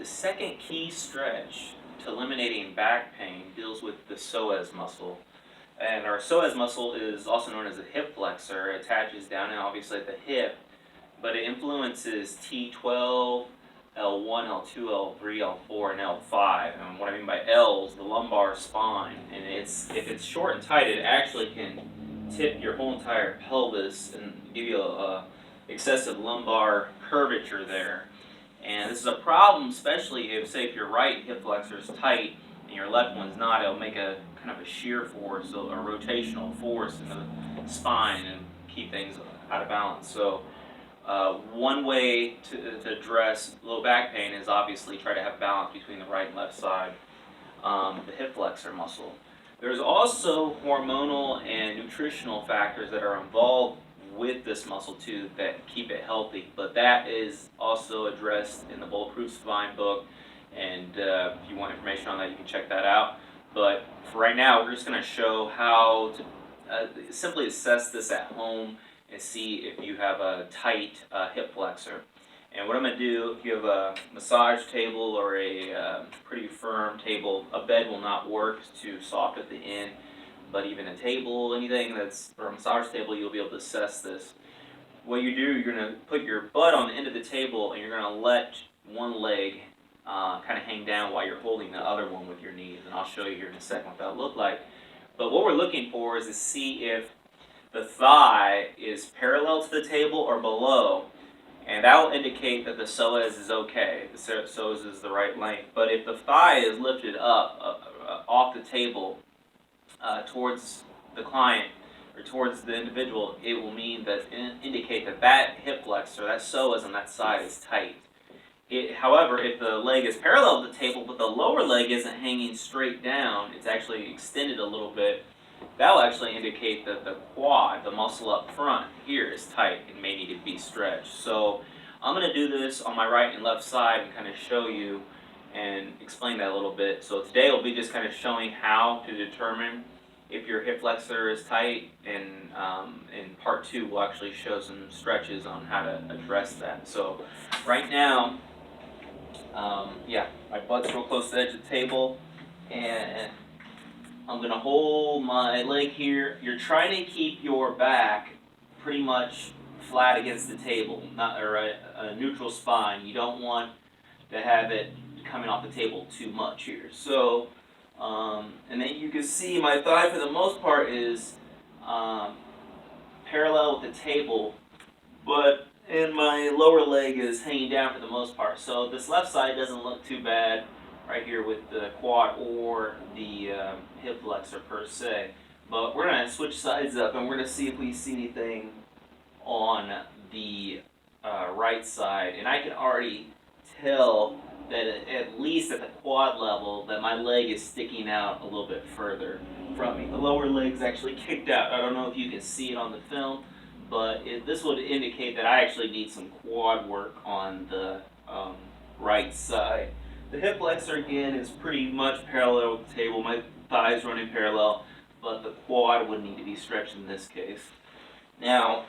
The second key stretch to eliminating back pain deals with the psoas muscle. And our psoas muscle is also known as a hip flexor. It attaches down and obviously at the hip, but it influences T12, L1, L2, L3, L4, and L5. And what I mean by L is the lumbar spine. And if it's short and tight, it actually can tip your whole entire pelvis and give you a excessive lumbar curvature there. And this is a problem, especially if your right hip flexor is tight and your left one's not. It'll make a kind of a shear force, a rotational force in the spine and keep things out of balance. So one way to address low back pain is obviously try to have balance between the right and left side, the hip flexor muscle. There's also hormonal and nutritional factors that are involved with this muscle too that keep it healthy, but that is also addressed in the Bulletproof Spine book, and if you want information on that, you can check that out. But for right now, we're just going to show how to simply assess this at home and see if you have a tight hip flexor. And what I'm going to do, if you have a massage table or a pretty firm table, a bed will not work, it's too soft at the end. But even a table, anything that's, or a massage table, you'll be able to assess this. What you do, you're going to put your butt on the end of the table and you're going to let one leg kind of hang down while you're holding the other one with your knees. And I'll show you here in a second what that'll look like. But what we're looking for is to see if the thigh is parallel to the table or below. And that will indicate that the psoas is okay. The psoas is the right length. But if the thigh is lifted up off the table, towards the client or towards the individual, it will mean that indicate that hip flexor, that psoas on that side is tight. However, if the leg is parallel to the table but the lower leg isn't hanging straight down, it's actually extended a little bit, that will actually indicate that the quad, the muscle up front here, is tight and may need to be stretched. So I'm going to do this on my right and left side and kind of show you and explain that a little bit. So today will be just kind of showing how to determine if your hip flexor is tight, and in part two we'll actually show some stretches on how to address that. So right now, my butt's real close to the edge of the table, and I'm going to hold my leg here. You're trying to keep your back pretty much flat against the table, not or a neutral spine. You don't want to have it coming off the table too much here. So, and then you can see my thigh for the most part is parallel with the table, and my lower leg is hanging down for the most part. So this left side doesn't look too bad right here with the quad or the hip flexor per se. But we're going to switch sides up and we're going to see if we see anything on the right side. And I can already tell that at least at the quad level that my leg is sticking out a little bit further from me. The lower leg's actually kicked out. I don't know if you can see it on the film, but this would indicate that I actually need some quad work on the right side. The hip flexor again is pretty much parallel with the table. My thighs running parallel, but the quad would need to be stretched in this case. Now,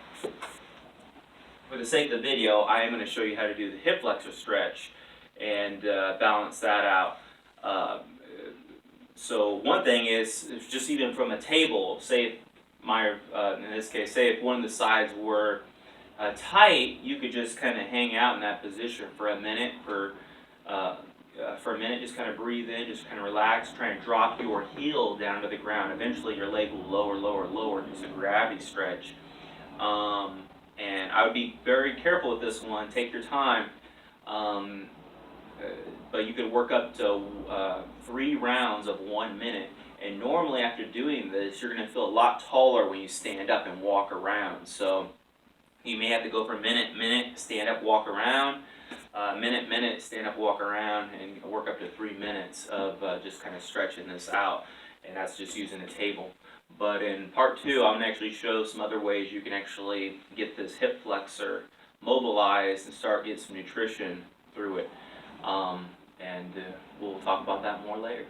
for the sake of the video, I am going to show you how to do the hip flexor stretch and balance that out. So one thing is just even from a table, say in this case, say if one of the sides were tight, you could just kind of hang out in that position for a minute, just kind of breathe in, just kind of relax, try and drop your heel down to the ground. Eventually your leg will lower, just a gravity stretch. And I would be very careful with this one, take your time. But you could work up to 3 rounds of 1 minute. And normally after doing this, you're going to feel a lot taller when you stand up and walk around. So you may have to go for a minute, stand up, walk around, minute, stand up, walk around, and work up to 3 minutes of just kind of stretching this out. And that's just using a table. But in part 2, I'm going to actually show some other ways you can actually get this hip flexor mobilized and start getting some nutrition through it. And we'll talk about that more later.